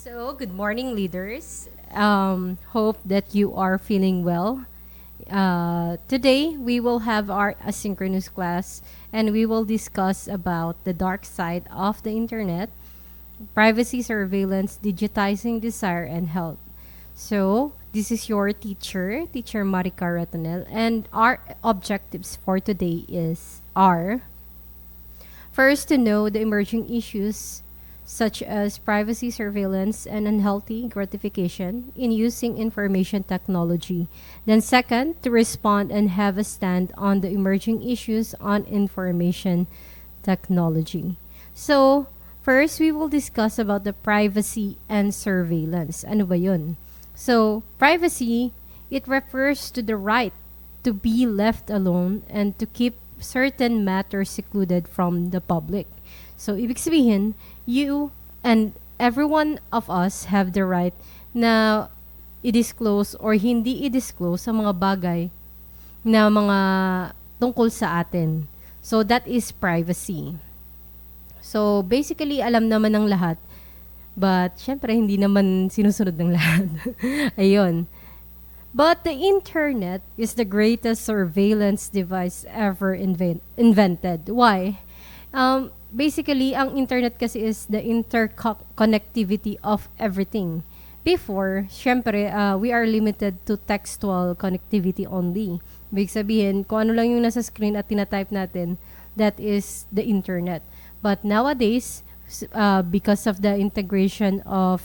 So, good morning, leaders. Hope that you are feeling well. Today, we will have our asynchronous class and we will discuss about the dark side of the internet, privacy surveillance, digitizing desire, and health. So, this is your teacher Marika Retonel, and our objectives for today are first, to know the emerging issues such as privacy surveillance and unhealthy gratification in using information technology. Then, second, to respond and have a stand on the emerging issues on information technology. So, first, we will discuss about the privacy and surveillance. Ano ba yun? So, privacy, it refers to the right to be left alone and to keep certain matters secluded from the public. So, ibig sabihin, you and every one of us have the right na i-disclose or hindi i-disclose sa mga bagay na mga tungkol sa atin. So, that is privacy. So, basically, alam naman ng lahat. But, syempre, hindi naman sinusunod ng lahat. Ayun. But the internet is the greatest surveillance device ever invented. Why? Basically, ang internet kasi is the interconnectivity of everything. Before, syempre, we are limited to textual connectivity only. Ibig sabihin, kung ano lang yung nasa screen at tinatype natin, that is the internet. But nowadays, because of the integration of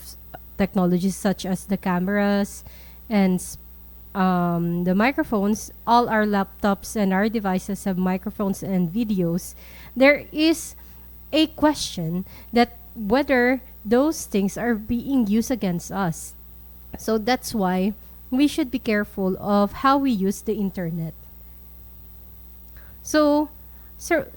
technologies such as the cameras and the microphones, all our laptops and our devices have microphones and videos, there is a question that whether those things are being used against us. So that's why we should be careful of how we use the internet. So,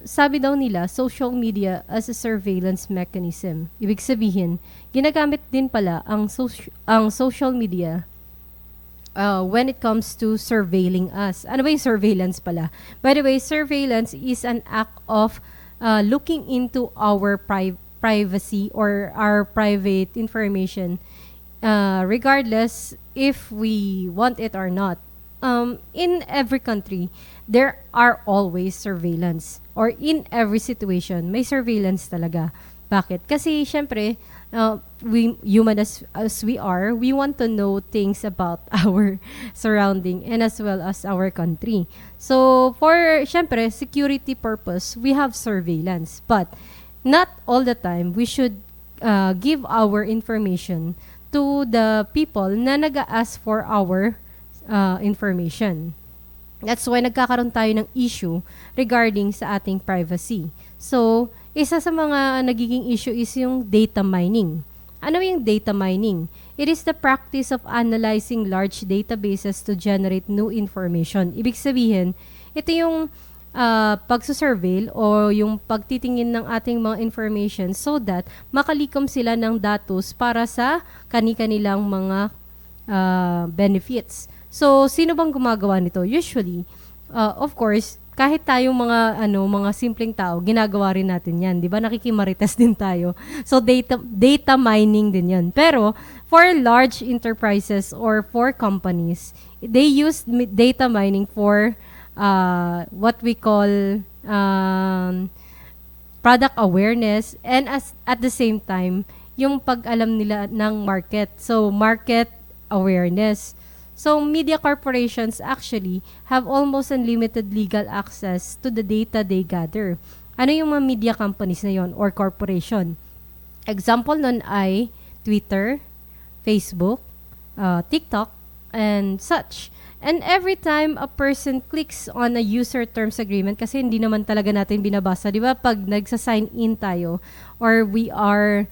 sabi daw nila, social media as a surveillance mechanism. Ibig sabihin, ginagamit din pala ang social media when it comes to surveilling us. Ano ba yung surveillance pala? By the way, surveillance is an act of looking into our privacy or our private information regardless if we want it or not. In every country, there are always surveillance. Or in every situation, may surveillance talaga. Bakit? Kasi, syempre, we human as we are, we want to know things about our surrounding and as well as our country. So, for, syempre, security purpose, we have surveillance. But, not all the time, we should give our information to the people na nag-ask for our information. That's why nagkakaroon tayo ng issue regarding sa ating privacy. So, isa sa mga nagiging issue is yung data mining. Ano yung data mining? It is the practice of analyzing large databases to generate new information. Ibig sabihin, ito yung pagsusurveil o yung pagtitingin ng ating mga information so that makalikom sila ng datos para sa kani-kanilang mga benefits. So, sino bang gumagawa nito? Usually, of course, kahit tayong mga simpleng tao, ginagawa rin natin 'yan, 'di ba? Nakikimarites din tayo. So, data mining din 'yan. Pero for large enterprises or for companies, they use data mining for what we call product awareness and at the same time, yung pag-alam nila ng market. So, market awareness. So, media corporations actually have almost unlimited legal access to the data they gather. Ano yung mga media companies na yon or corporation? Example nun ay Twitter, Facebook, TikTok, and such. And every time a person clicks on a user terms agreement, kasi hindi naman talaga natin binabasa, di ba? Pag nagsa-sign in tayo or we are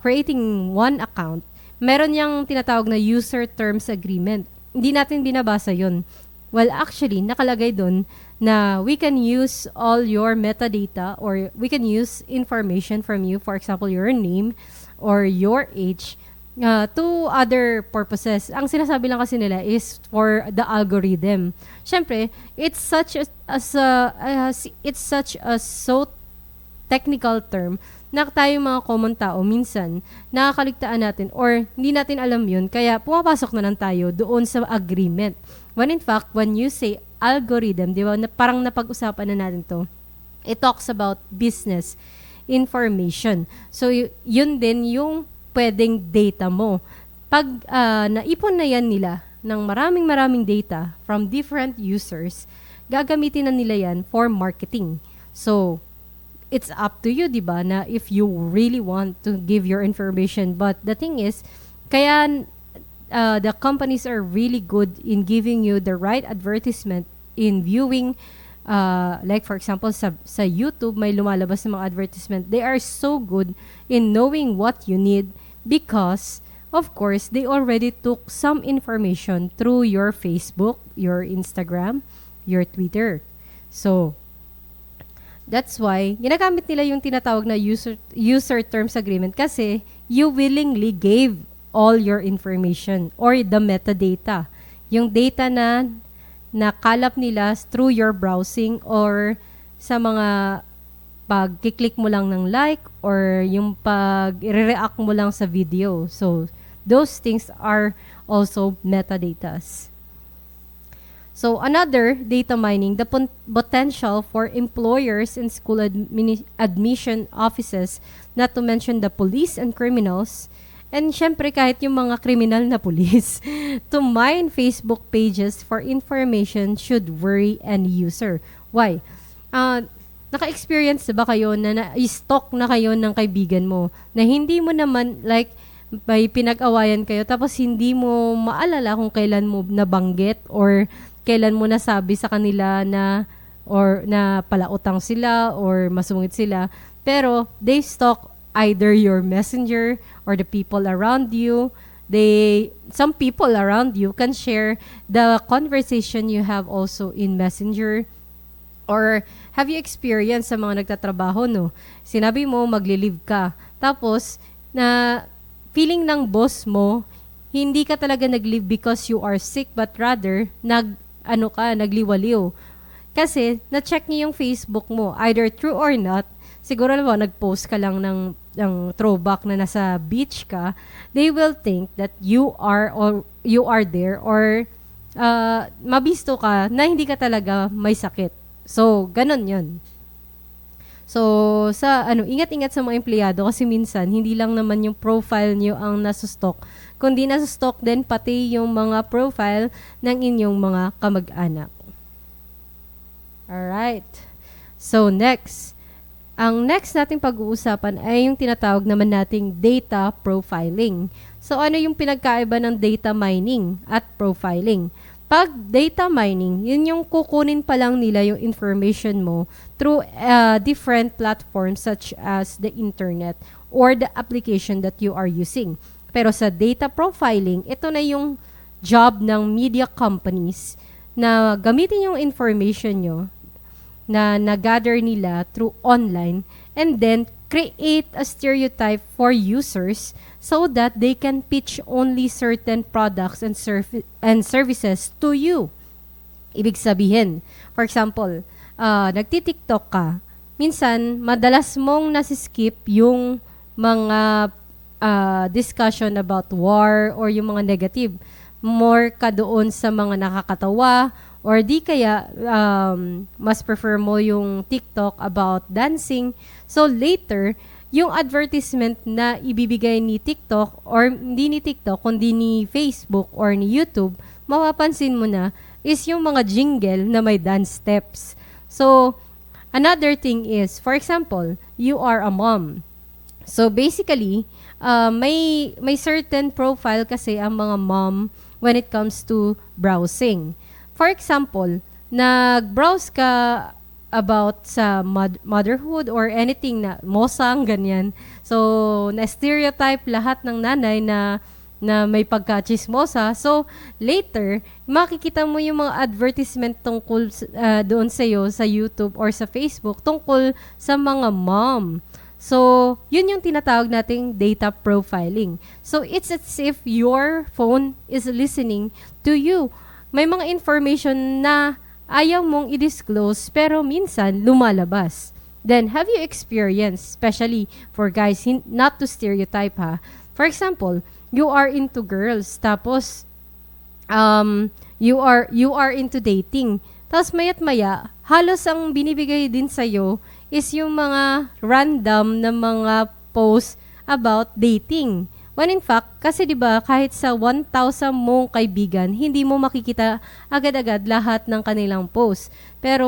creating one account, meron yang tinatawag na user terms agreement. Hindi natin binabasa yun. Well, actually, nakalagay dun na we can use all your metadata or we can use information from you, for example, your name or your age, to other purposes. Ang sinasabi lang kasi nila is for the algorithm. Siyempre, it's such a so technical term na tayo mga common tao, minsan, nakakaligtaan natin or hindi natin alam yun, kaya pumapasok na lang tayo doon sa agreement. When in fact, when you say algorithm, di ba, na parang napag-usapan na natin to, it talks about business information. So, yun din yung pwedeng data mo. Pag naipon na yan nila ng maraming data from different users, gagamitin na nila yan for marketing. So, it's up to you, di ba, na if you really want to give your information. But the thing is, kaya the companies are really good in giving you the right advertisement in viewing. Like for example, sa YouTube, may lumalabas ng mga advertisement. They are so good in knowing what you need because, of course, they already took some information through your Facebook, your Instagram, your Twitter. So, that's why, ginagamit nila yung tinatawag na user terms agreement kasi you willingly gave all your information or the metadata. Yung data na nakalap nila through your browsing or sa mga pag-click mo lang ng like or yung pag-react mo lang sa video. So, those things are also metadatas. So, another, data mining, the potential for employers and school admission offices, not to mention the police and criminals, and syempre kahit yung mga criminal na police, to mine Facebook pages for information should worry any user. Why? Naka-experience ba kayo na na-stalk na kayo ng kaibigan mo na hindi mo naman like may pinag-awayan kayo tapos hindi mo maalala kung kailan mo nabanggit or kailan mo nasabi sa kanila na or na palautang sila or masungit sila, pero they stalk either your messenger or the people around you. Some people around you can share the conversation you have also in messenger. Or have you experienced sa mga nagtatrabaho, no? Sinabi mo magli-leave ka, tapos na feeling ng boss mo hindi ka talaga nag-leave because you are sick, but rather nagliwaliw. Kasi, na-check niya yung Facebook mo, either true or not, siguro naman, nag-post ka lang ng throwback na nasa beach ka, they will think that you are there or mabisto ka na hindi ka talaga may sakit. So, ganun yun. So, ingat-ingat sa mga empleyado kasi minsan, hindi lang naman yung profile nyo ang nasustok, kundi nasustok din pati yung mga profile ng inyong mga kamag-anak. Alright. So, next. Ang next nating pag-uusapan ay yung tinatawag naman nating data profiling. So, ano yung pinagkaiba ng data mining at profiling? Pag data mining, yun yung kukunin pa lang nila yung information mo through different platforms such as the internet or the application that you are using. Pero sa data profiling, ito na yung job ng media companies na gamitin yung information nyo na nag-gather nila through online and then create a stereotype for users so that they can pitch only certain products and services to you. Ibig sabihin, for example, nagti-TikTok ka, minsan madalas mong nasiskip yung mga discussion about war or yung mga negative. More ka doon sa mga nakakatawa or di kaya mas prefer mo yung TikTok about dancing. So later, yung advertisement na ibibigay ni TikTok or hindi ni TikTok kundi ni Facebook or ni YouTube, mapapansin mo na is yung mga jingle na may dance steps. So another thing is, for example, you are a mom. So basically, may certain profile kasi ang mga mom when it comes to browsing. For example, nag-browse ka about sa motherhood or anything na mosang, ganyan. So, na-stereotype lahat ng nanay na may pagka-chismosa. So, later, makikita mo yung mga advertisement tungkol doon sa'yo sa YouTube or sa Facebook tungkol sa mga mom. So, yun yung tinatawag nating data profiling. So, it's as if your phone is listening to you. May mga information na ayaw mong i-disclose pero minsan lumalabas. Then, have you experienced, especially for guys, not to stereotype ha. For example, you are into girls, tapos you are into dating. Tapos mayat maya, halos ang binibigay din sa'yo is yung mga random na mga posts about dating. When in fact, kasi 'di ba kahit sa 1,000 mong kaibigan, hindi mo makikita agad-agad lahat ng kanilang post. Pero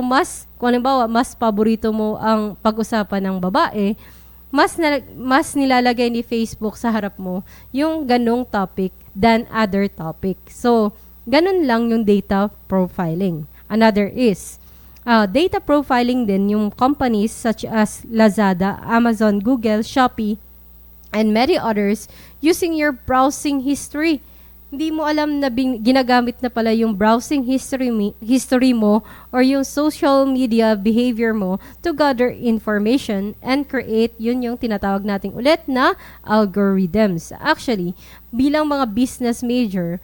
kung halimbawa, mas paborito mo ang pag-usapan ng babae, mas nilalagay ni Facebook sa harap mo yung ganong topic than other topic. So, ganun lang yung data profiling. Another is data profiling din yung companies such as Lazada, Amazon, Google, Shopee, and many others using your browsing history. Hindi mo alam na ginagamit na pala yung browsing history mo or yung social media behavior mo to gather information and create yung tinatawag nating ulit na algorithms. Actually, bilang mga business major,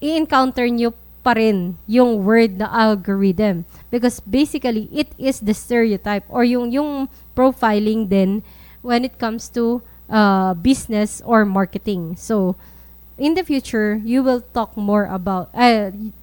i-encounter nyo pa rin yung word na algorithm because basically it is the stereotype or yung profiling din when it comes to business or marketing. So, in the future, you will talk more about,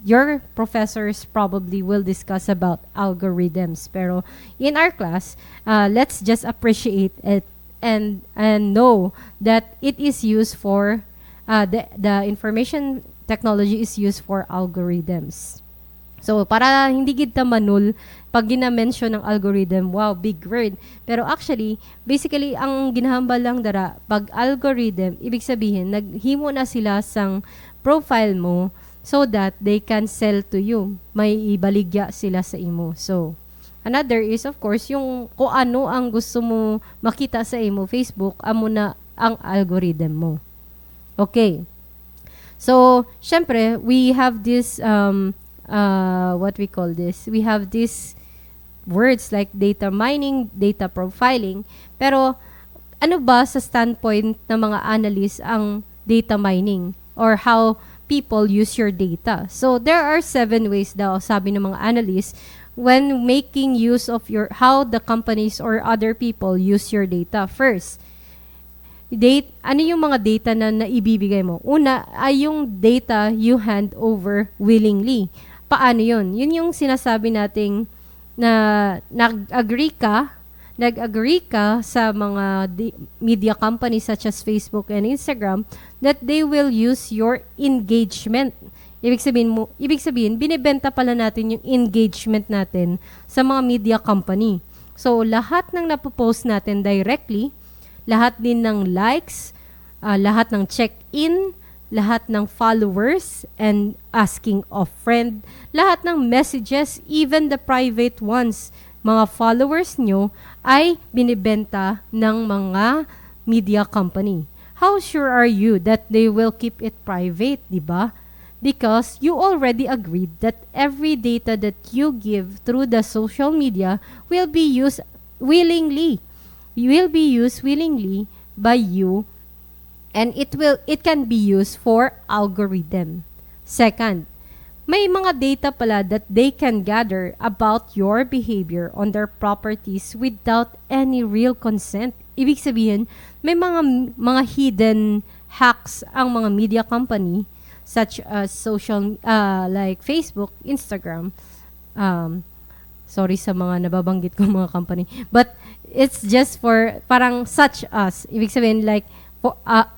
your professors probably will discuss about algorithms. Pero in our class, let's just appreciate it and know that it is used for, the information technology is used for algorithms. So, para hindi kita manul, pag gina-mention ng algorithm, wow, big word. Pero actually, basically, ang ginahambal lang dara, pag algorithm, ibig sabihin, naghimo na sila sang profile mo so that they can sell to you. May ibaligya sila sa imo. So, another is, of course, yung kung ano ang gusto mo makita sa imo Facebook, amo na ang algorithm mo. Okay. So, syempre, we have this, what we call this? We have these words like data mining, data profiling. Pero ano ba sa standpoint ng mga analysts ang data mining or how people use your data? So there are 7 ways daw, sabi ng mga analysts, when making use of how the companies or other people use your data. First, ano yung mga data na naibibigay mo? Una ay yung data you hand over willingly. Paano yun? Yun yung sinasabi nating na nag-agree ka sa mga media companies such as Facebook and Instagram that they will use your engagement. Ibig sabihin, binibenta pala natin yung engagement natin sa mga media company. So, lahat ng napopost natin directly, lahat din ng likes, lahat ng check-in, lahat ng followers and asking of friend, lahat ng messages, even the private ones, mga followers nyo ay binibenta ng mga media company. How sure are you that they will keep it private, di ba? Because you already agreed that every data that you give through the social media will be used willingly. Will be used willingly by you. And it can be used for algorithm. Second, may mga data pala that they can gather about your behavior on their properties without any real consent. Ibig sabihin, may mga hidden hacks ang mga media company such as social like Facebook, Instagram. Sorry sa mga nababanggit ko mga company, but it's just for parang such as. Ibig sabihin like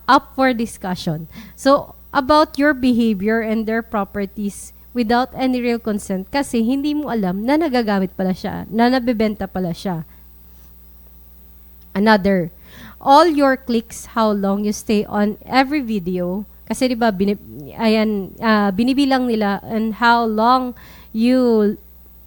up for discussion. So, about your behavior and their properties without any real consent kasi hindi mo alam na nagagamit pala siya, na nabebenta pala siya. Another, all your clicks, how long you stay on every video, kasi diba, binibilang nila and how long you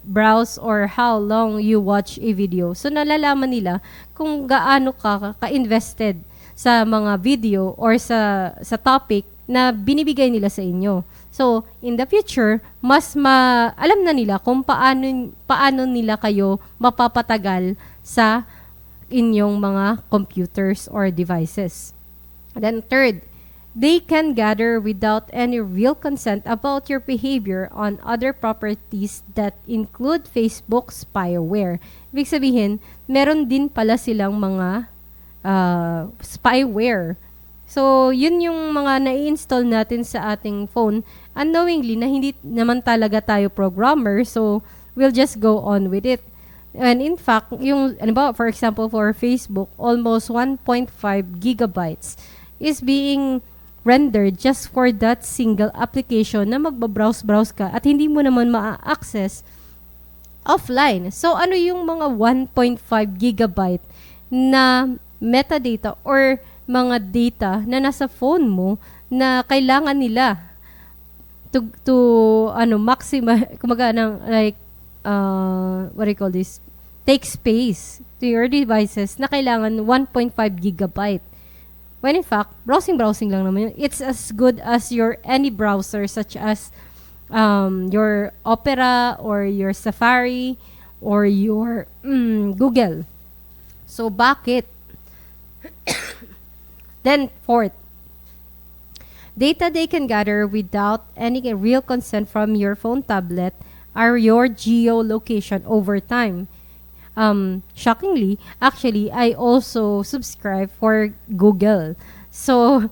browse or how long you watch a video. So, nalalaman nila kung gaano ka-invested sa mga video or sa topic na binibigay nila sa inyo. So, in the future, alam na nila kung paano nila kayo mapapatagal sa inyong mga computers or devices. Then third, They can gather without any real consent about your behavior on other properties that include Facebook spyware. Ibig sabihin, meron din pala silang mga spyware. So, yun yung mga nai-install natin sa ating phone unknowingly na hindi naman talaga tayo programmer. So, we'll just go on with it. And in fact, yung, ano ba, for example, for Facebook, almost 1.5 gigabytes is being rendered just for that single application na magbabrowse-browse ka at hindi mo naman ma-access offline. So, ano yung mga 1.5 gigabyte na metadata or mga data na nasa phone mo na kailangan nila to maximize, kumaga ng like, what do you call this? Take space to your devices na kailangan 1.5 gigabyte. When in fact, browsing lang naman yun. It's as good as your any browser such as your Opera or your Safari or your Google. So, bakit? Then, fourth, data they can gather without any real consent from your phone tablet are your geolocation over time. Shockingly, actually, I also subscribe for Google. So,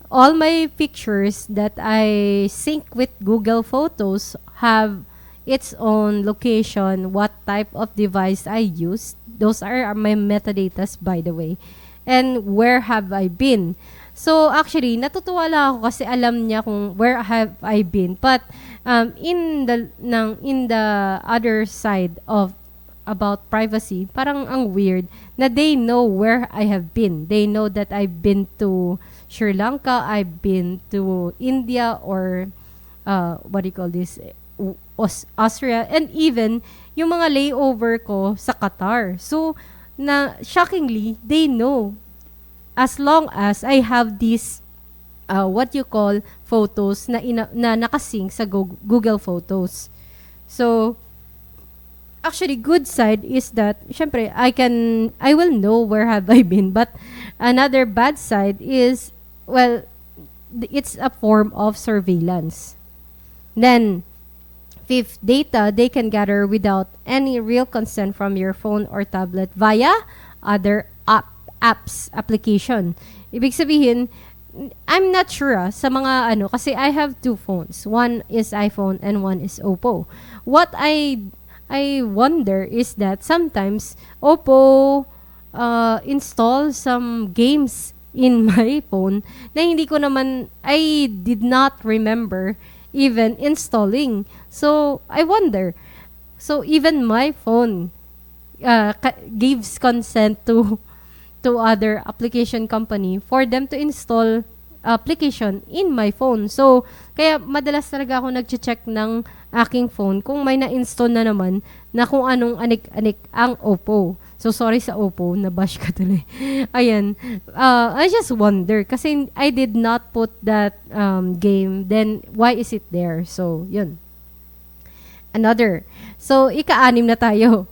all my pictures that I sync with Google Photos have its own location, what type of device I use. Those are my metadatas, by the way. And where have I been? So, actually, natutuwa lang ako kasi alam niya kung where have I been. But, in the other side of about privacy, parang ang weird na they know where I have been. They know that I've been to Sri Lanka, I've been to India, or what do you call this? Austria, and even yung mga layover ko sa Qatar. So, na shockingly, they know as long as I have these what you call photos na nakasync sa Google Photos. So, actually, good side is that, syempre, I will know where have I been. But another bad side is, well, it's a form of surveillance. Then, fifth, data they can gather without any real consent from your phone or tablet via other application. Ibig sabihin, I'm not sure sa mga kasi I have two phones. One is iPhone and one is Oppo. What I wonder is that sometimes Oppo install some games in my phone na hindi ko naman, I did not remember even installing. So, I wonder. So, even my phone gives consent to other application company for them to install application in my phone. So, kaya madalas talaga ako nag-check ng aking phone kung may na-install na naman na kung anong anik-anik ang Oppo. So, sorry sa Oppo, nabash ka tuloy. Ayan. I just wonder kasi I did not put that game. Then, why is it there? So, yun. Another. So, ika-anim na tayo.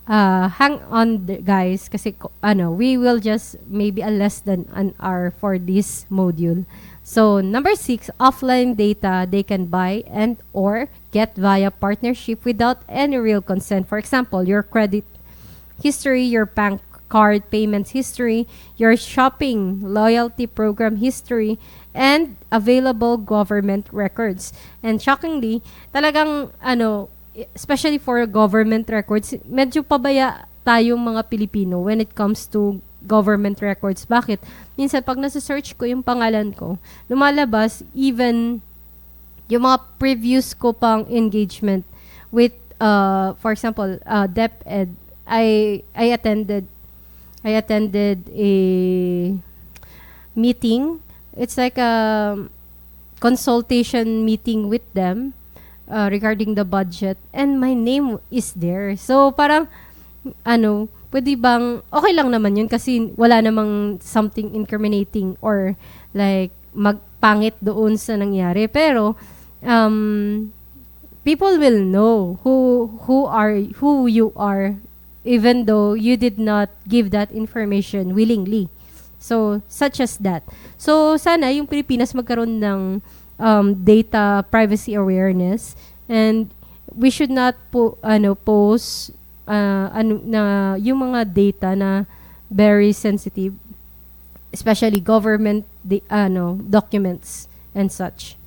Hang on, guys, kasi we will just maybe less than an hour for this module. So, number 6, offline data they can buy and or get via partnership without any real consent. For example, your credit history, your bank card payments history, your shopping loyalty program history, and available government records. And shockingly, talagang especially for government records, medyo pabaya tayong mga Pilipino when it comes to government records. Bakit? Minsan, pag nasa-search ko yung pangalan ko, lumalabas even yung mga previous ko pang engagement with, for example, DepEd. I attended a meeting. It's like a consultation meeting with them regarding the budget, and my name is there. So, parang, pwede bang, okay lang naman yun kasi wala namang something incriminating or like magpangit doon sa nangyari. Pero, people will know who you are even though you did not give that information willingly. So, such as that. So, sana yung Pilipinas magkaroon ng data privacy awareness, and we should not post na yung mga data na very sensitive, especially government documents and such.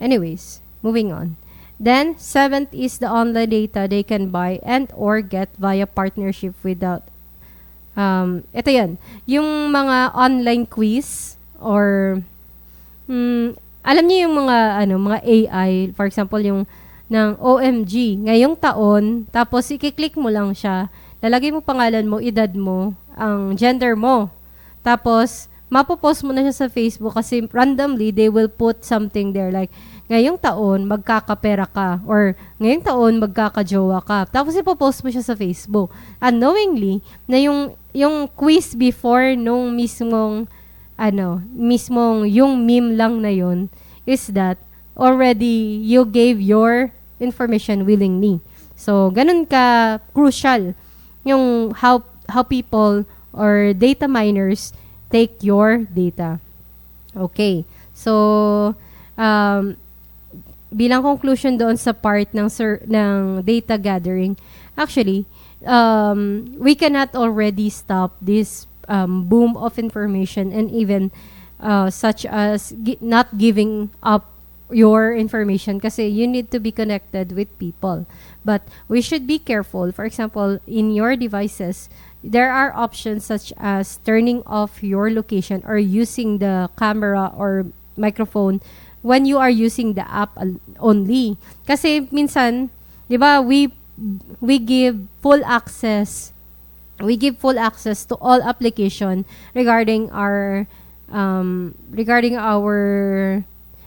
Anyways, moving on. Then, seventh is the online data they can buy and or get via partnership without ito yan. Yung mga online quiz or alam niyo yung mga AI, for example, yung ng OMG, ngayong taon, tapos i-click mo lang siya, lalagay mo pangalan mo, edad mo, ang gender mo. Tapos, mapopost mo na siya sa Facebook kasi randomly, they will put something there like, ngayong taon, magkakapera ka. Or, ngayong taon, magkakajowa ka. Tapos, ipopost mo siya sa Facebook. Unknowingly, na yung quiz before nung mismong yung meme lang na yun, is that already you gave your information willingly. So, ganun ka crucial yung how people or data miners take your data. Okay. So, bilang conclusion doon sa part ng data gathering, actually, we cannot already stop this boom of information, and even such as not giving up your information kasi you need to be connected with people. But we should be careful. For example, in your devices, there are options such as turning off your location or using the camera or microphone when you are using the app only. Kasi minsan, 'di ba, we give full access. We give full access to all application regarding our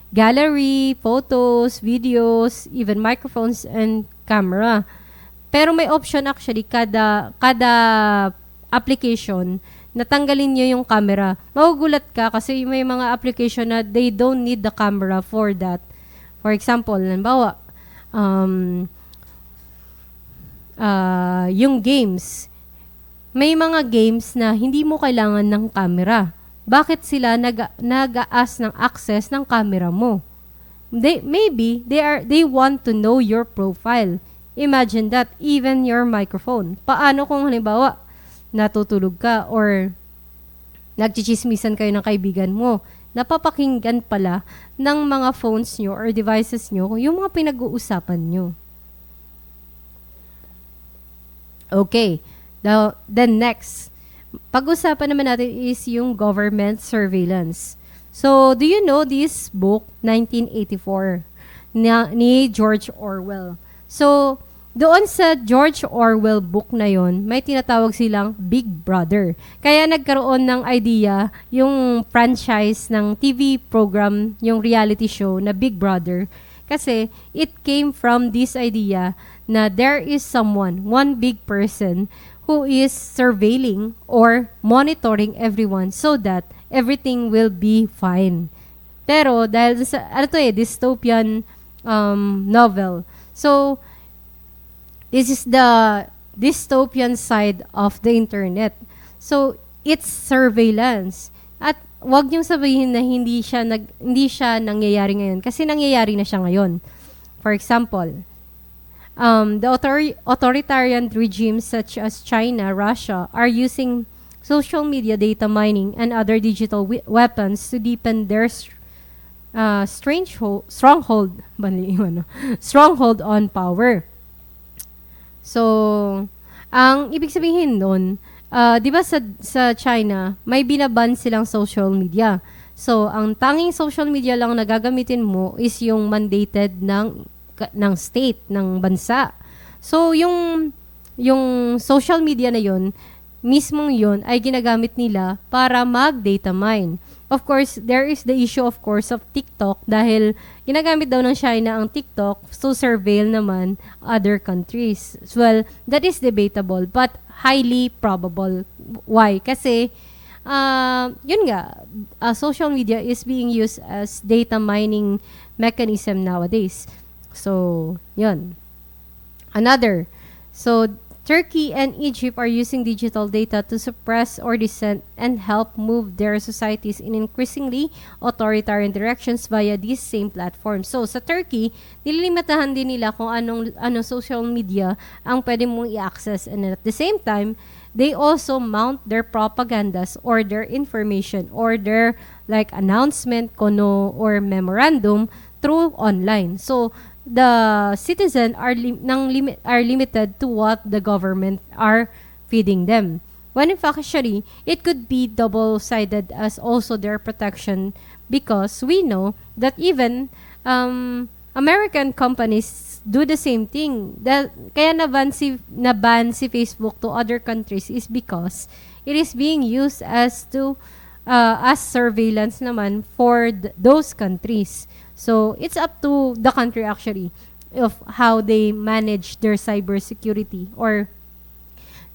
gallery, photos, videos, even microphones and camera. Pero may option actually kada application na tanggalin nyo yung camera. Magugulat ka kasi may mga application na they don't need the camera for that. For example, halimbawa, yung games. May mga games na hindi mo kailangan ng camera. Bakit sila nag-aas ng access ng camera mo? Maybe they want to know your profile. Imagine that, even your microphone. Paano kung halimbawa natutulog ka or nagchichismisan kayo ng kaibigan mo, napapakinggan pala ng mga phones nyo or devices nyo yung mga pinag-uusapan nyo. Okay. Then next, pag-usapan naman natin is yung government surveillance. So, do you know this book, 1984, ni George Orwell? So, doon sa George Orwell book na yon, may tinatawag silang Big Brother. Kaya nagkaroon ng idea yung franchise ng TV program, yung reality show na Big Brother. Kasi it came from this idea na there is someone, one big person, who is surveilling or monitoring everyone so that everything will be fine. Pero dahil sa dystopian novel. So this is the dystopian side of the internet. So it's surveillance. At wag niyong sabihin na hindi siya nangyayari ngayon kasi nangyayari na siya ngayon. For example, the authoritarian regimes such as China, Russia are using social media data mining and other digital weapons to deepen their stronghold on power. So, ang ibig sabihin nun, di ba sa China, may binaban silang social media. So, ang tanging social media lang na gagamitin mo is yung mandated ng state, ng bansa. So, yung social media na yun, mismong yun ay ginagamit nila para mag-data mine. Of course, there is the issue of course of TikTok dahil ginagamit daw ng China ang TikTok to surveil naman other countries. Well, that is debatable but highly probable. Why? Kasi, yun nga, social media is being used as data mining mechanism nowadays. So, yun. Another. So, Turkey and Egypt are using digital data to suppress or dissent and help move their societies in increasingly authoritarian directions via these same platforms. So, sa Turkey, nililimitahan din nila kung anong social media ang pwede mong i-access. And at the same time, they also mount their propagandas or their information or their like announcement, kono, or memorandum through online. So, the citizen are limited to what the government are feeding them. When in fact, actually, it could be double-sided as also their protection because we know that even American companies do the same thing. Kaya naban si Facebook to other countries is because it is being used as surveillance naman for those countries. So, it's up to the country actually of how they manage their cybersecurity or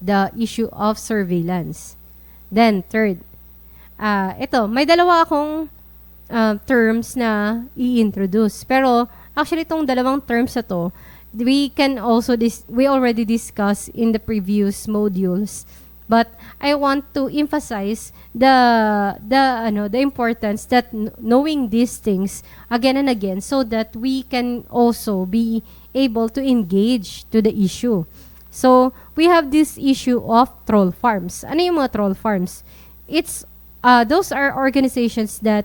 the issue of surveillance. Then, third, ito, may dalawa akong terms na i-introduce. Pero, actually, itong dalawang terms na to, we already discussed in the previous modules. But I want to emphasize the importance that knowing these things again and again so that we can also be able to engage to the issue. So, we have this issue of troll farms. Ano yung mga troll farms? Those are organizations that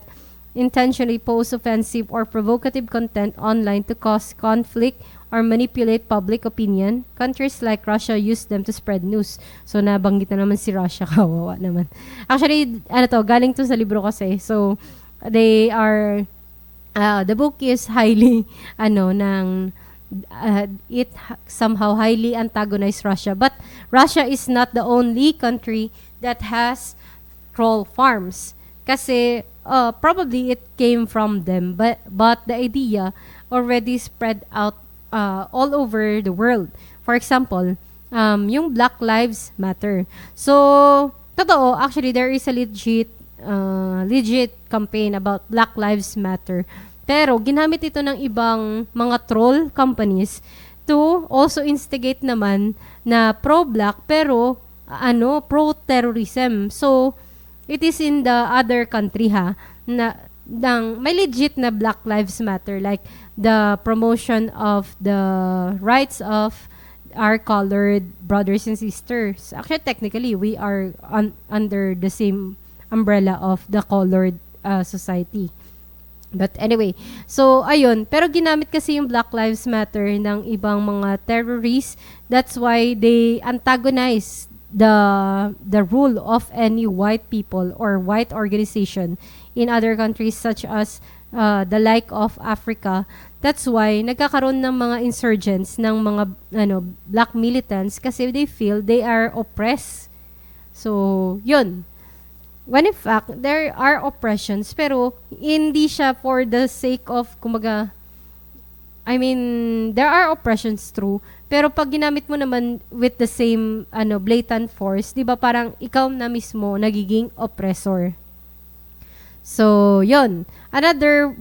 intentionally post offensive or provocative content online to cause conflict or manipulate public opinion. Countries like Russia use them to spread news. So, nabanggit na naman si Russia. Kawawa naman. Actually, galing to sa libro kasi. So, they are, the book is highly, it somehow highly antagonized Russia. But Russia is not the only country that has troll farms. Kasi, probably it came from them. But the idea already spread out all over the world. For example, yung Black Lives Matter. So, totoo, actually, there is a legit campaign about Black Lives Matter. Pero, ginamit ito ng ibang mga troll companies to also instigate naman na pro-black pero, pro-terrorism. So, it is in the other country may legit na Black Lives Matter, like the promotion of the rights of our colored brothers and sisters. Actually, technically, we are under the same umbrella of the colored society. But anyway, so ayun, pero ginamit kasi yung Black Lives Matter ng ibang mga terrorists. That's why they antagonize the rule of any white people or white organization in other countries such as the like of Africa. That's why nagkakaroon ng mga insurgents ng mga black militants kasi they feel they are oppressed. So, yun. When in fact, there are oppressions pero hindi siya for the sake of there are oppressions true, pero pag ginamit mo naman with the same blatant force, 'di ba parang ikaw na mismo nagiging oppressor. So, yon. Another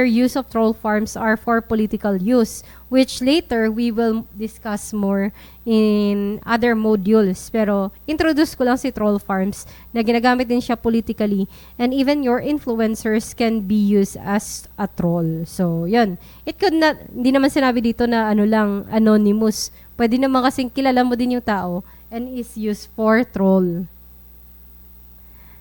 use of troll farms are for political use, which later we will discuss more in other modules. Pero introduce ko lang si troll farms na ginagamit din siya politically, and even your influencers can be used as a troll. So, yon. Hindi naman sinabi dito na anonymous. Pwede naman kasing kilala mo din yung tao and is used for troll.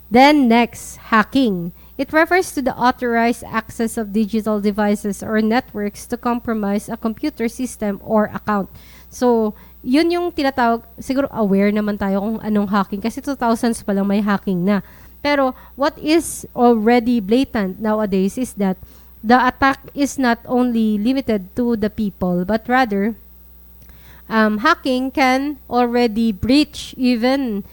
Then next, hacking. It refers to the authorized access of digital devices or networks to compromise a computer system or account. So, yun yung tinatawag, siguro aware naman tayo kung anong hacking kasi 2000s pa lang may hacking na. Pero what is already blatant nowadays is that the attack is not only limited to the people but rather hacking can already breach even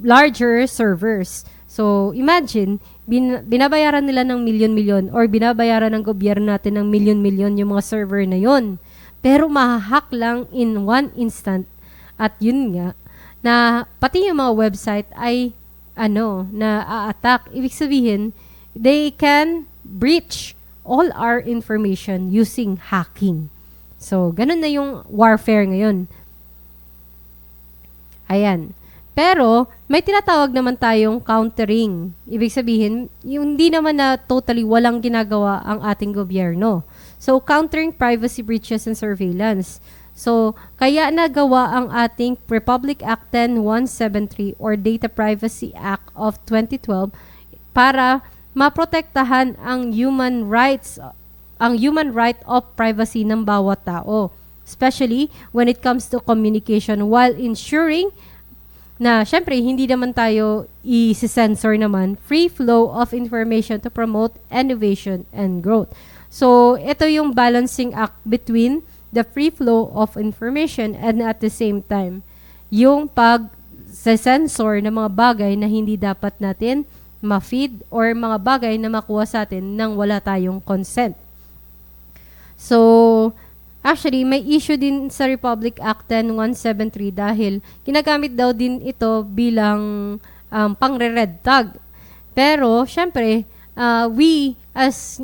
larger servers. So, imagine, binabayaran nila ng milyon-milyon or binabayaran ng gobyerno natin ng milyon-milyon yung mga server na yon. Pero mahahack lang in one instant. At yun nga, na pati yung mga website ay na a-attack. Ibig sabihin, they can breach all our information using hacking. So, ganun na yung warfare ngayon. Ayan. Pero, may tinatawag naman tayong countering. Ibig sabihin, yung hindi naman na totally walang ginagawa ang ating gobyerno. So, countering privacy breaches and surveillance. So, kaya nagawa ang ating Republic Act 10173 or Data Privacy Act of 2012 para maprotektahan ang human right of privacy ng bawat tao, especially when it comes to communication, while ensuring na syempre hindi naman tayo i-censor naman free flow of information to promote innovation and growth. So, ito yung balancing act between the free flow of information and at the same time, yung pag-censor ng mga bagay na hindi dapat natin ma-feed or mga bagay na makuha sa atin nang wala tayong consent. So, actually, may issue din sa Republic Act 10173 dahil ginagamit daw din ito bilang pangre-red tag. Pero, syempre, we as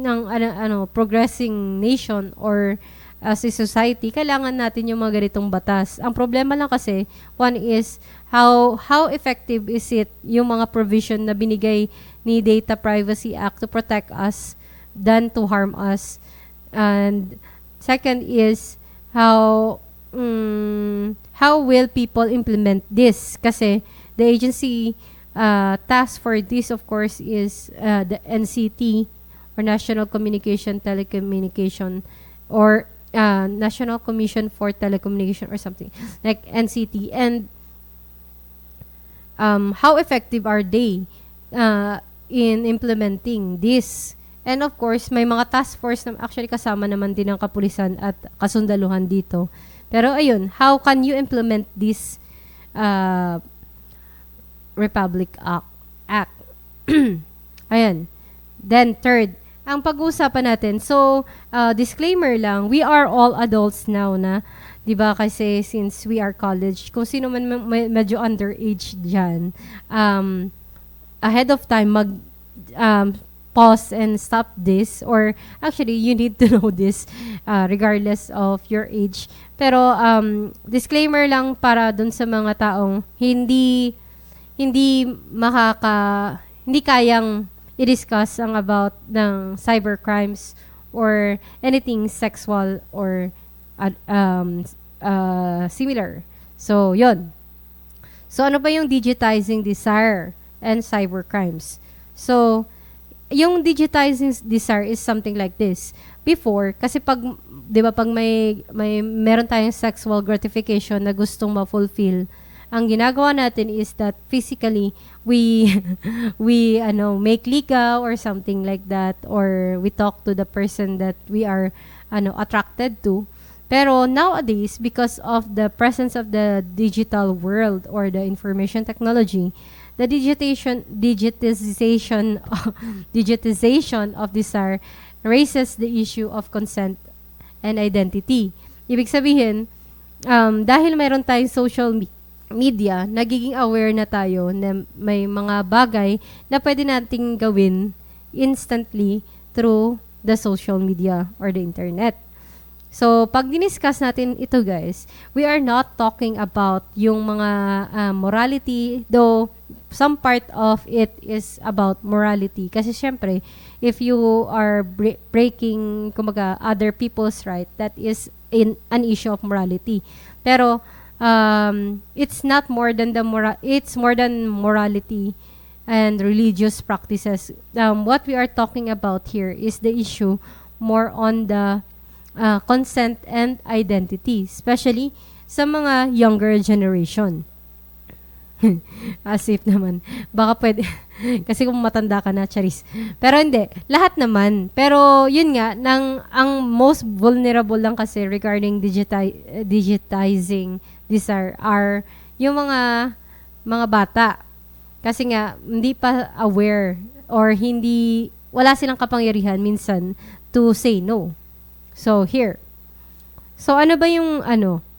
progressing nation or as a society, kailangan natin yung mga ganitong batas. Ang problema lang kasi, one is, how effective is it yung mga provision na binigay ni Data Privacy Act to protect us than to harm us. And second is, how will people implement this? Kasi the agency task for this, of course, is the NCT or National Communication Telecommunication or National Commission for Telecommunication or something like NCT. And how effective are they in implementing this? And of course, may mga task force na actually kasama naman din ng kapulisan at kasundaluhan dito. Pero ayun, how can you implement this Republic Act? Ayan. Then third, ang pag-uusapan natin. So, disclaimer lang, we are all adults now na, 'di ba? Kasi since we are college, kung sino man medyo underage diyan, ahead of time pause and stop this, or actually you need to know this regardless of your age. Pero disclaimer lang para dun sa mga taong hindi kayang i-discuss ang about ng cybercrimes or anything sexual or similar. So, yon. So, ano ba yung digitizing desire and cybercrimes? So, yung digitizing desire is something like this. Before, kasi pag, di ba, pag meron tayong sexual gratification na gustong ma-fulfill, ang ginagawa natin is that physically, we make ligaw or something like that, or we talk to the person that we are attracted to. Pero nowadays, because of the presence of the digital world or the information technology, the digitization of desire raises the issue of consent and identity. Ibig sabihin, dahil mayroon tayong social media, nagiging aware na tayo na may mga bagay na pwede nating gawin instantly through the social media or the internet. So, pag diniscuss natin ito, guys, we are not talking about yung mga morality, though some part of it is about morality. Kasi syempre, if you are breaking, kumaga, other people's right, that is an issue of morality. Pero, it's not more than it's more than morality and religious practices. What we are talking about here is the issue more on the consent and identity, especially sa mga younger generation. As if naman. Baka pwede. Kasi kung matanda ka na, charis. Pero hindi. Lahat naman. Pero yun nga, ang most vulnerable lang kasi regarding digitizing desire are yung mga bata. Kasi nga, hindi pa aware or wala silang kapangyarihan minsan to say no. So, here. So, ano ba yung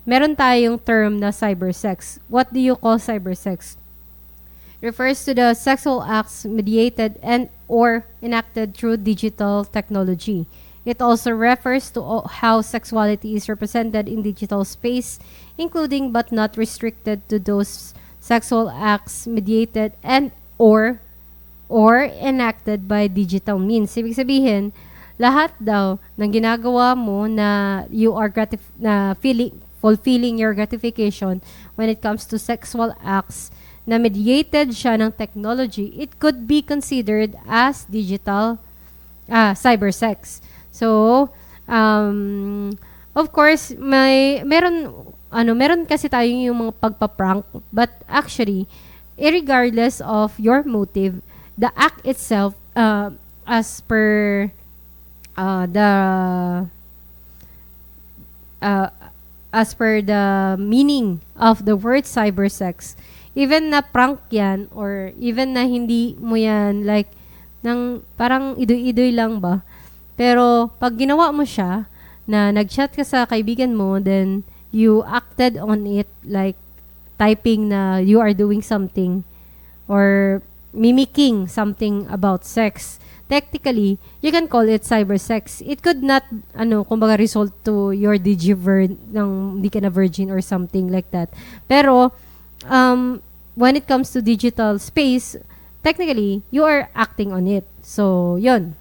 meron tayong term na cybersex. What do you call cybersex? Refers to the sexual acts mediated and or enacted through digital technology. It also refers to how sexuality is represented in digital space, including but not restricted to those sexual acts mediated and or enacted by digital means. Ibig sabihin, lahat daw ng ginagawa mo na you are fulfilling your gratification when it comes to sexual acts na mediated siya ng technology, it could be considered as digital cyber sex. So, of course, meron kasi tayong yung mga pagpa-prank, but actually, irregardless of your motive, the act itself, as per the meaning of the word cybersex, even na prank yan, or even na hindi mo yan, like, nang parang idoy-idoy lang ba, pero pag ginawa mo siya, na nag-chat ka sa kaibigan mo, then you acted on it, like, typing na you are doing something, or mimicking something about sex, technically, you can call it cybersex. It could not, kumbaga result to your nang hindi ka na virgin or something like that. Pero, when it comes to digital space, technically, you are acting on it. So, yun.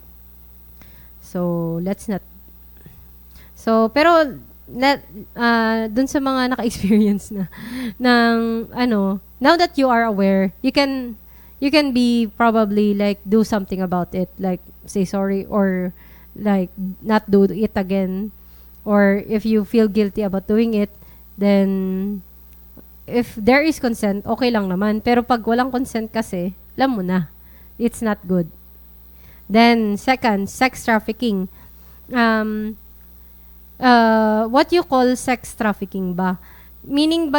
So, let's not. So, pero, dun sa mga naka-experience na, now that you are aware, you can be probably like do something about it, like say sorry, or like not do it again, or if you feel guilty about doing it, then if there is consent, okay lang naman. Pero pag walang consent kasi, alam mo na, it's not good. Then second, sex trafficking. What you call sex trafficking ba? Meaning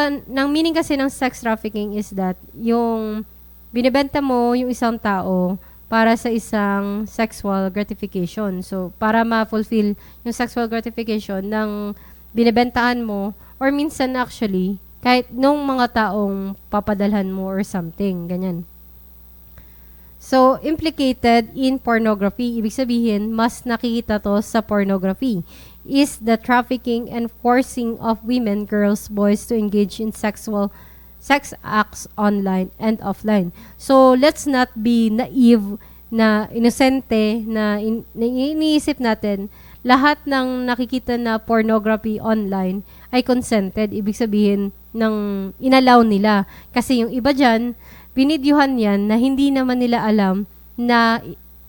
kasi ng sex trafficking is that yung binibenta mo yung isang tao para sa isang sexual gratification. So, para ma-fulfill yung sexual gratification ng binibentahan mo, or minsan actually, kahit nung mga taong papadalhan mo or something, ganyan. So, implicated in pornography, ibig sabihin, mas nakikita to sa pornography, is the trafficking and forcing of women, girls, boys to engage in sex acts online and offline. So, let's not be naive na inosente na iniisip natin lahat ng nakikita na pornography online ay consented. Ibig sabihin ng inallow nila. Kasi yung iba dyan, binidyohan yan na hindi naman nila alam na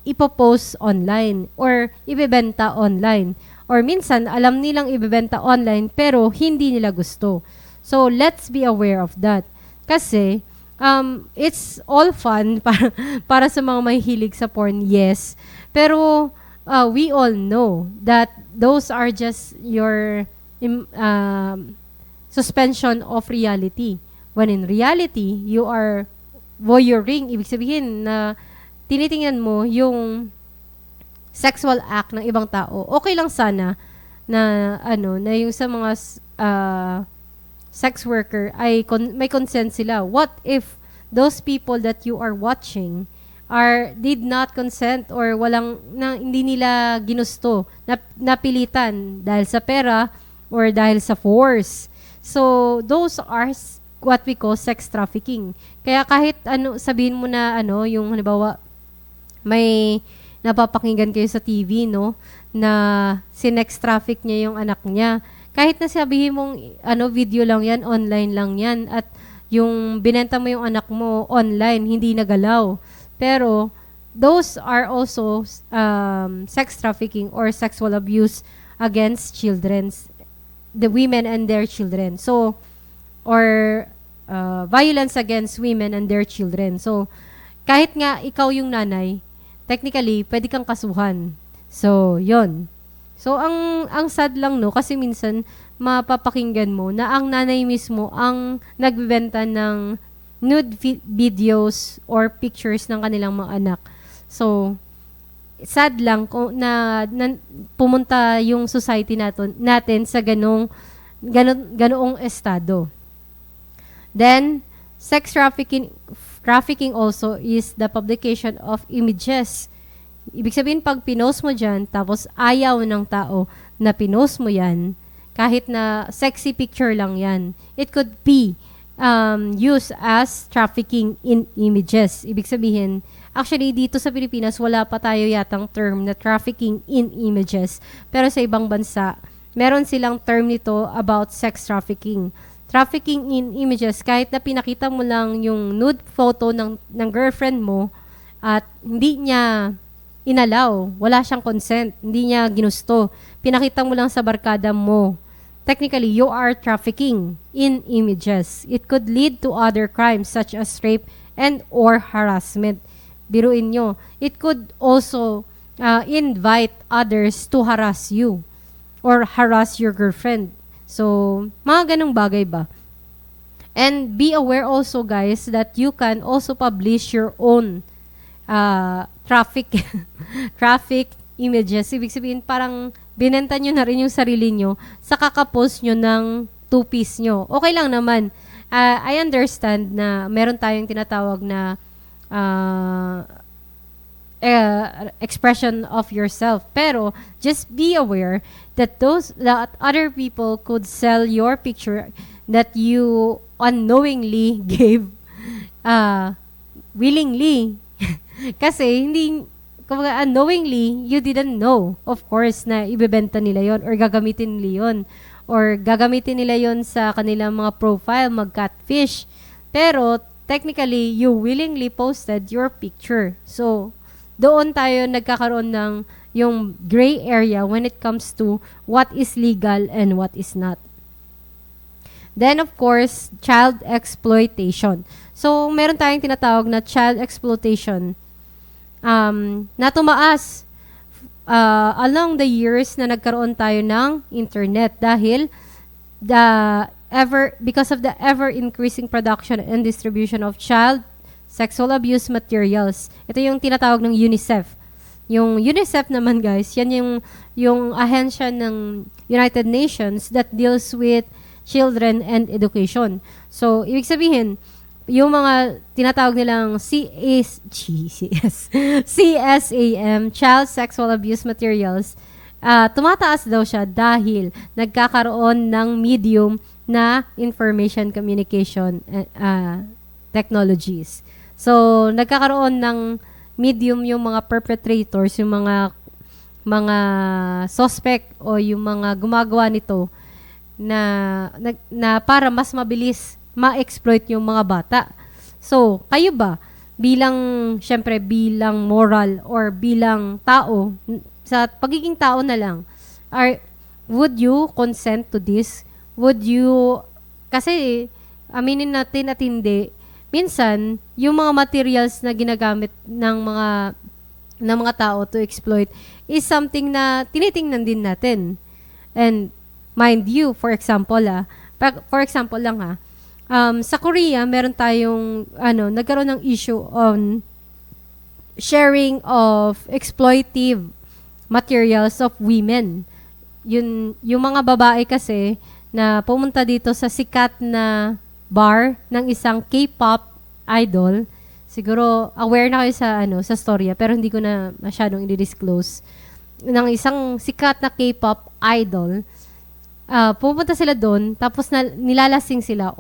ipopost online or ibebenta online. Or minsan, alam nilang ibebenta online pero hindi nila gusto. So, let's be aware of that. Kasi, it's all fun para sa mga mahihilig sa porn, yes. Pero, we all know that those are just your suspension of reality. When in reality, you are voyeuring. Ibig sabihin na tinitingnan mo yung sexual act ng ibang tao. Okay lang sana na na yung sa mga sex worker ay may consent sila. What if those people that you are watching did not consent, or hindi nila ginusto, napilitan dahil sa pera or dahil sa force. So those are what we call sex trafficking. Kaya kahit sabihin mo na yung halimbawa may napapakinggan kayo sa TV, no, na sinex traffic niya yung anak niya. Kahit na sabihin mong video lang yan, online lang yan, at yung binenta mo yung anak mo online, hindi nagalaw. Pero those are also sex trafficking or sexual abuse against children, the women and their children. So, or violence against women and their children. So, kahit nga ikaw yung nanay, technically, pwede kang kasuhan. So, yon. So, ang sad lang, no, kasi minsan, mapapakinggan mo na ang nanay mismo ang nagbebenta ng nude videos or pictures ng kanilang mga anak. So, sad lang na pumunta yung society natin sa ganoong estado. Then, sex trafficking also is the publication of images Ibig sabihin, pag pinost mo dyan, tapos ayaw ng tao na pinost mo yan, kahit na sexy picture lang yan, it could be used as trafficking in images. Ibig sabihin, actually, dito sa Pilipinas, wala pa tayo yatang term na trafficking in images. Pero sa ibang bansa, meron silang term nito about sex trafficking. Trafficking in images, kahit na pinakita mo lang yung nude photo ng girlfriend mo at hindi niya inalaw, wala siyang consent, hindi niya ginusto, pinakita mo lang sa barkada mo, technically, you are trafficking in images. It could lead to other crimes such as rape and or harassment. Biruin nyo. It could also invite others to harass you or harass your girlfriend. So, mga ganong bagay ba? And be aware also, guys, that you can also publish your own traffic images. Ibig sabihin, parang binenta nyo na rin yung sarili nyo sa kakapost nyo ng two-piece nyo. Okay lang naman. I understand na meron tayong tinatawag na expression of yourself. Pero, just be aware that other people could sell your picture that you unknowingly gave willingly. Kasi, kumbaga, unknowingly, you didn't know, of course, na ibebenta nila yon or gagamitin nila yon or gagamitin nila yon sa kanilang mga profile, mag-catfish. Pero, technically, you willingly posted your picture. So, doon tayo nagkakaroon ng yung gray area when it comes to what is legal and what is not. Then, of course, child exploitation. So, meron tayong tinatawag na child exploitation na tumaas along the years na nagkaroon tayo ng internet dahil because of the ever-increasing production and distribution of child sexual abuse materials. Ito yung tinatawag ng UNICEF. Yung UNICEF naman, guys, yan yung ahensya ng United Nations that deals with children and education. So, ibig sabihin, yung mga tinatawag nilang CSAM, Child Sexual Abuse Materials, tumataas daw siya dahil nagkakaroon ng medium na information communication technologies. So, nagkakaroon ng medium yung mga perpetrators, yung mga suspect o yung mga gumagawa nito na para mas mabilis ma-exploit yung mga bata. So, kayo ba, syempre bilang moral or bilang tao, sa pagiging tao na lang, would you consent to this? Would you, kasi, aminin natin at hindi, minsan, yung mga materials na ginagamit ng mga tao to exploit is something na tinitingnan din natin. And, mind you, for example lang sa Korea, meron tayong, nagkaroon ng issue on sharing of exploitive materials of women. Yung mga babae kasi na pumunta dito sa sikat na bar ng isang K-pop idol. Siguro aware na kayo sa storya, pero hindi ko na masyadong i-disclose. Ng isang sikat na K-pop idol. Pupunta sila doon, tapos nilalasing sila.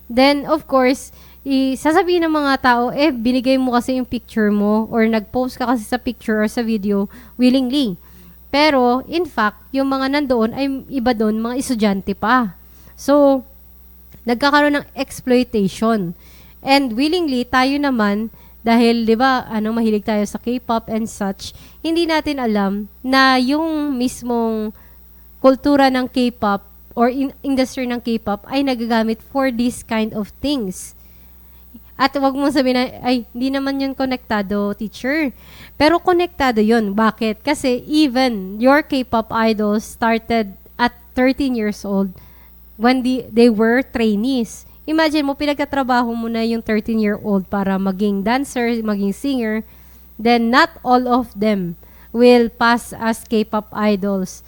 Then, of course, sasabihin ng mga tao, binigay mo kasi yung picture mo or nag-post ka kasi sa picture or sa video willingly. Pero, in fact, yung mga nandoon ay iba doon, mga estudyante pa. So, nagkakaroon ng exploitation. And willingly, tayo naman, dahil, di ba, mahilig tayo sa K-pop and such, hindi natin alam na yung mismong kultura ng K-pop or industry ng K-pop ay nagagamit for this kind of things. At wag mong sabihin na, hindi naman yun konektado, teacher. Pero konektado yun. Bakit? Kasi even your K-pop idols started at 13 years old when they were trainees. Imagine mo, pinagtatrabaho mo na yung 13-year-old para maging dancer, maging singer. Then not all of them will pass as K-pop idols.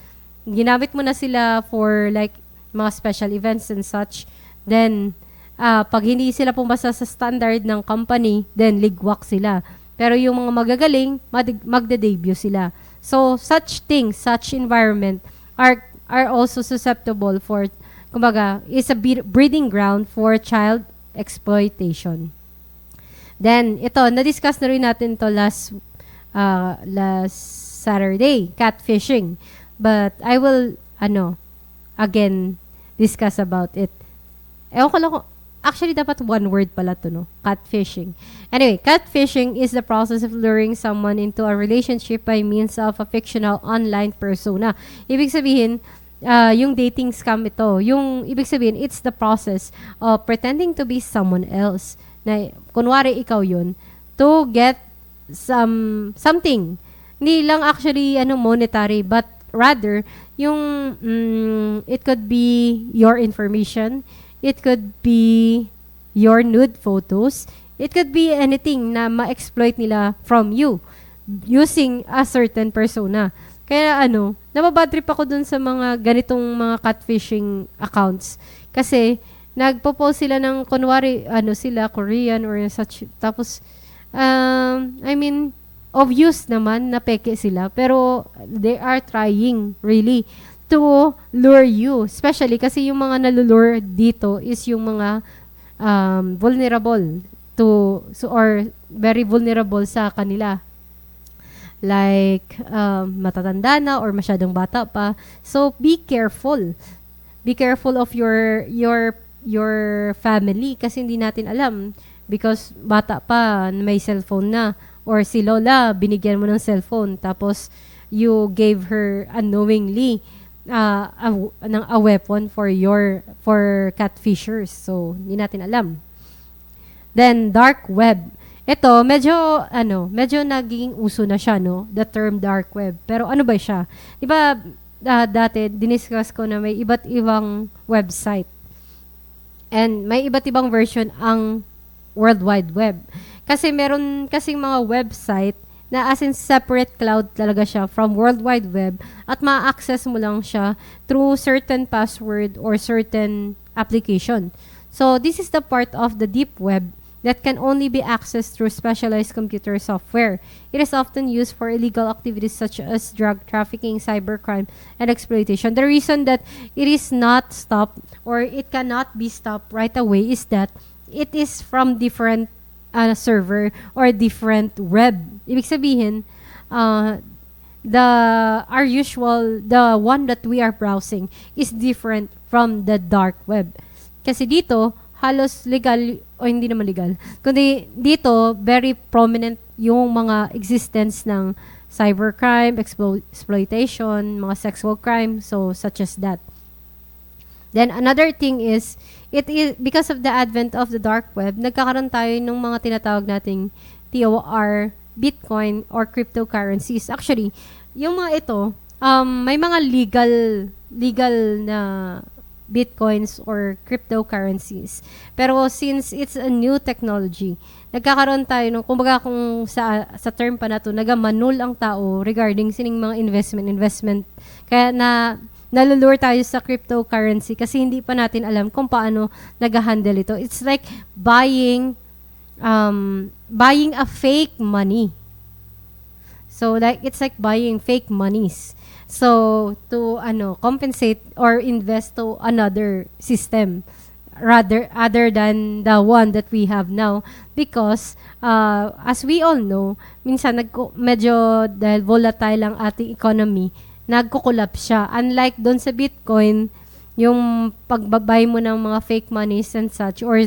Ginamit mo na sila for like mga special events and such. Then, pag hindi sila pumasa sa standard ng company, then ligwak sila. Pero yung mga magagaling, magde-debut sila. So, such things, such environment are also susceptible for, kumbaga, is a breeding ground for child exploitation. Then, ito, na-discuss na rin natin to last Saturday, catfishing. But, I will, again, discuss about it. Ewan ko lang actually, dapat one word pala to, no? Catfishing. Anyway, catfishing is the process of luring someone into a relationship by means of a fictional online persona. Ibig sabihin, yung dating scam ito. Yung, ibig sabihin, it's the process of pretending to be someone else. Na, kunwari ikaw yun, to get something. Hindi lang actually, monetary, but rather, yung, it could be your information. It could be your nude photos. It could be anything na ma-exploit nila from you using a certain persona. Kaya nababadrip ako dun sa mga ganitong mga catfishing accounts. Kasi, nagpo-post sila ng, kunwari, sila, Korean or such. Tapos, obvious naman na peke sila. Pero, they are trying, really, to lure you. Especially kasi yung mga nalulure dito is yung mga vulnerable or very vulnerable sa kanila. Like, matatanda na or masyadong bata pa. So, be careful. Be careful of your family kasi hindi natin alam. Because bata pa, may cellphone na. Or si Lola, binigyan mo ng cellphone. Tapos, you gave her unknowingly a weapon for catfishers. So, hindi natin alam. Then, dark web. Ito, medyo naging uso na siya, no? The term dark web. Pero ano ba siya? Diba, dati, diniscuss ko na may iba't ibang website. And may iba't ibang version ang World Wide Web. Kasi meron kasing mga website na as in separate cloud talaga siya from World Wide Web at ma-access mo lang siya through certain password or certain application. So, this is the part of the deep web that can only be accessed through specialized computer software. It is often used for illegal activities such as drug trafficking, cybercrime, and exploitation. The reason that it is not stopped or it cannot be stopped right away is that it is from different server or different web. Ibig sabihin, the one that we are browsing is different from the dark web. Kasi dito, halos legal, o hindi naman legal, kundi dito, very prominent yung mga existence ng cybercrime, exploitation, mga sexual crime, so such as that. Then another thing is, it is because of the advent of the dark web, nagkakaroon tayo ng mga tinatawag nating TOR, Bitcoin, or cryptocurrencies. Actually, yung mga ito, may mga legal na Bitcoins or cryptocurrencies. Pero since it's a new technology, nagkakaroon tayo ng, kumbaga kung sa term pa na to, nagamanul ang tao regarding sining mga investment. Kaya nalulure tayo sa cryptocurrency kasi hindi pa natin alam kung paano nag-handle ito. It's like buying a fake money. So it's like buying fake monies. So to compensate or invest to another system other than the one that we have now, because as we all know, minsan medyo dahil volatile ang ating economy, nagko-collapse siya. Unlike doon sa Bitcoin, yung pagbabay mo ng mga fake monies and such, or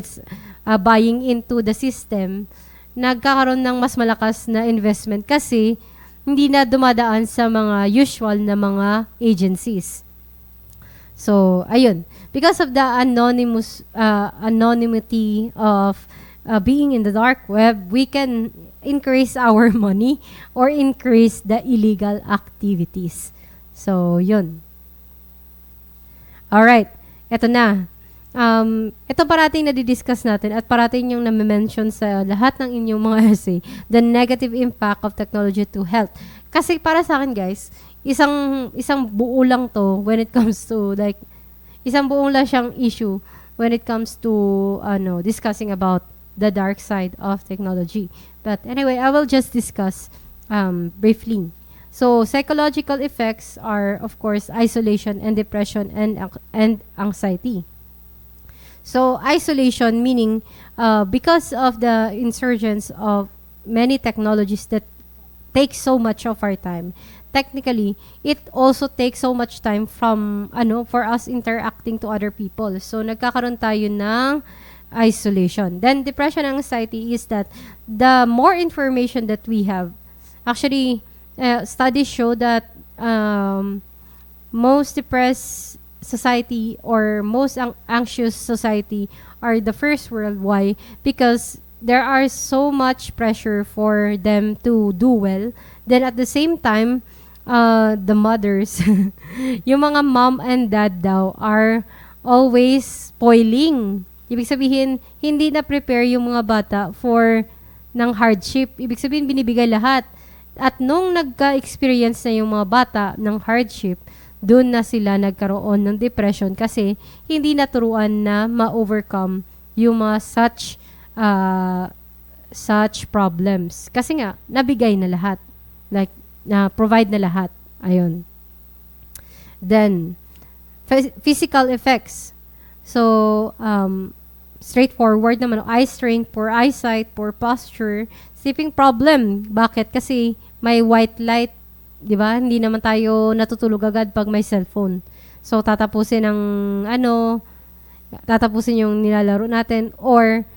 buying into the system, nagkakaroon ng mas malakas na investment kasi hindi na dumadaan sa mga usual na mga agencies. So, ayun. Because of the anonymity of being in the dark web, we can increase our money or increase the illegal activities. So, yun. Alright. Ito na. Ito parating na-discuss natin at parating yung na-mention sa lahat ng inyong mga essay, the negative impact of technology to health. Kasi para sa akin, guys, isang buo lang to when it comes to, isang buong lang siyang issue when it comes to, discussing about the dark side of technology. But anyway, I will just discuss briefly. So psychological effects are, of course, isolation and depression and anxiety. So isolation meaning because of the insurgence of many technologies that take so much of our time. Technically, it also takes so much time from for us interacting to other people. So nagkakaroon tayo ng isolation. Then depression and anxiety is that the more information that we have, actually studies show that most depressed society or most anxious society are the first world. Why? Because there are so much pressure for them to do well. Then at the same time, the mothers, yung mga mom and dad daw are always spoiling. Ibig sabihin, hindi na prepare yung mga bata for ng hardship. Ibig sabihin, binibigay lahat. At nung nagka-experience na yung mga bata ng hardship, doon na sila nagkaroon ng depression kasi hindi naturuan na ma-overcome yung mga such problems. Kasi nga, nabigay na lahat. Like, na-provide na lahat. Ayun. Then, physical effects. So, straightforward naman. Eye strain, poor eyesight, poor posture, sleeping problem. Bakit? Kasi may white light, di ba? Hindi naman tayo natutulog agad pag may cellphone. So, tatapusin yung nilalaro natin or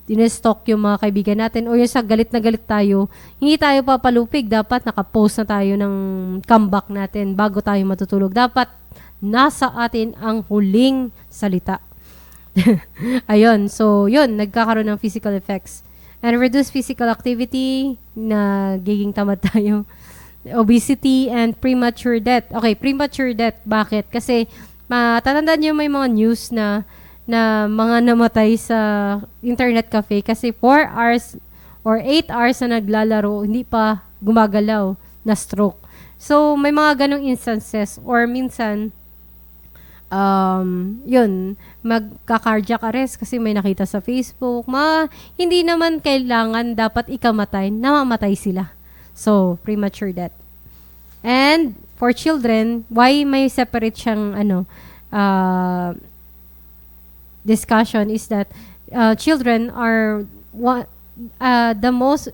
dinestalk yung mga kaibigan natin o yung sa galit na galit tayo, hindi tayo papalupig. Dapat nakapost na tayo ng comeback natin bago tayo matutulog. Dapat nasa atin ang huling salita. Ayun. So, yun. Nagkakaroon ng physical effects. And reduce physical activity, nagiging tamad tayo. Obesity and premature death. Okay, premature death. Bakit? Kasi, matatandaan nyo may mga news na mga namatay sa internet cafe kasi 4 hours or 8 hours na naglalaro, hindi pa gumagalaw na stroke. So, may mga ganong instances or minsan, yun, magka-cardiac arrest kasi may nakita sa Facebook. Hindi naman kailangan dapat ikamatay, namamatay sila. So, premature death. And, for children, why may separate siyang, discussion is that children are the most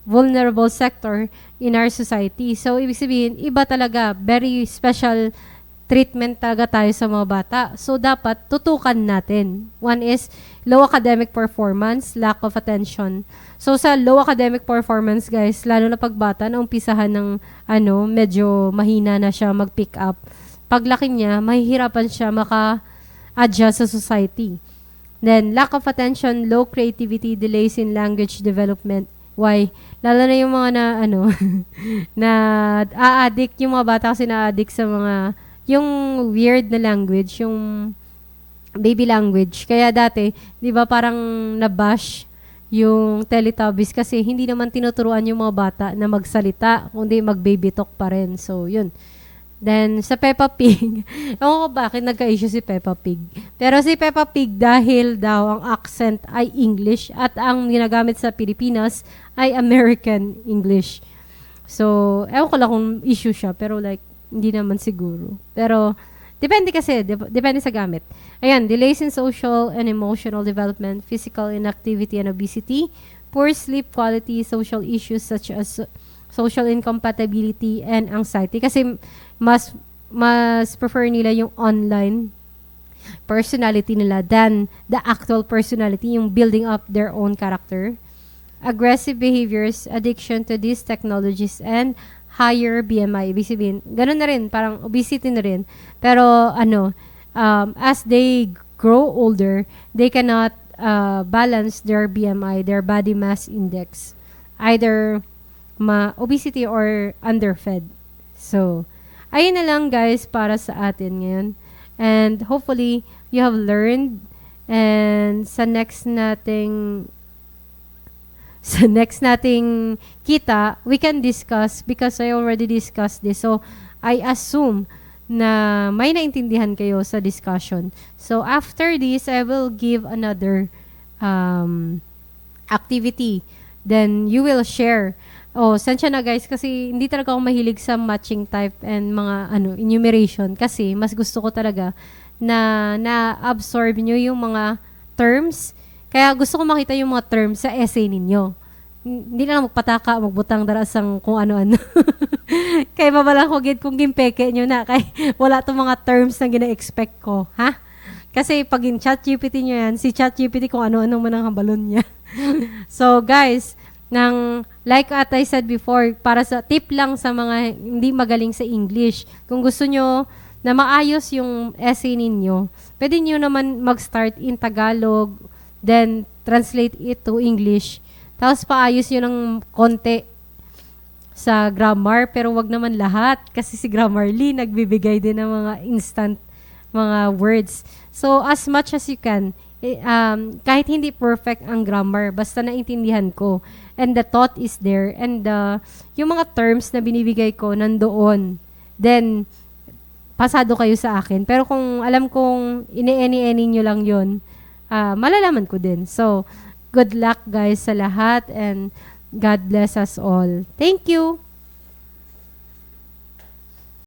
vulnerable sector in our society. So, ibig sabihin, iba talaga, very special treatment talaga tayo sa mga bata. So, dapat tutukan natin. One is low academic performance, lack of attention. So, sa low academic performance, guys, lalo na pag bata, naumpisahan ng medyo mahina na siya mag-pick up. Paglaki niya, mahihirapan siya adjust sa society. Then, lack of attention, low creativity, delays in language development. Why? Lalo na yung mga na a-addict, yung mga bata kasi na-addict sa mga, yung weird na language, yung baby language. Kaya dati, di ba parang nabash yung Teletubbies kasi hindi naman tinuturuan yung mga bata na magsalita, kundi mag-baby talk pa rin. So, yun. Then, sa Peppa Pig, ewan ko bakit nagka-issue si Peppa Pig. Pero si Peppa Pig, dahil daw ang accent ay English at ang ginagamit sa Pilipinas ay American English. So, ewan ko lang kung issue siya, pero like, hindi naman siguro. Pero, depende kasi, depende sa gamit. Ayan, delays in social and emotional development, physical inactivity and obesity, poor sleep quality, social issues such as social incompatibility and anxiety. Kasi, mas prefer nila yung online personality nila than the actual personality, yung building up their own character. Aggressive behaviors, addiction to these technologies, and higher BMI. Ibig sabihin, ganun na rin, parang obesity na rin. Pero, as they grow older, they cannot balance their BMI, their body mass index. Either obesity or underfed. So, ayun na lang guys para sa atin ngayon. And hopefully, you have learned. And sa next nating kita, we can discuss because I already discussed this. So, I assume na may naintindihan kayo sa discussion. So, after this, I will give another activity. Then, you will share. Oh, sensya na guys, kasi hindi talaga ako mahilig sa matching type and mga enumeration. Kasi, mas gusto ko talaga na na-absorb nyo yung mga terms. Kaya gusto ko makita yung mga terms sa essay ninyo. Hindi na lang magpataka, magbutang darasang kung ano-ano. Kaya mabalang ko gid kung gimpeke nyo na. Kaya wala itong mga terms na gina-expect ko. Ha? Kasi pag in ChatGPT nyo yan, si ChatGPT kung ano-ano man ang hambalon niya. So guys, like what I said before, para sa tip lang sa mga hindi magaling sa English, kung gusto nyo na maayos yung essay ninyo, pwede nyo naman mag-start in Tagalog, then translate it to English. Tapos paayos yun ng konti sa grammar, pero wag naman lahat kasi si Grammarly nagbibigay din ng mga instant mga words. So as much as you can, kahit hindi perfect ang grammar, basta naintindihan ko and the thought is there and yung mga terms na binibigay ko nandoon, then pasado kayo sa akin. Pero kung alam kong ini-any nyo lang yun, malalaman ko din. So, good luck guys sa lahat and God bless us all. Thank you!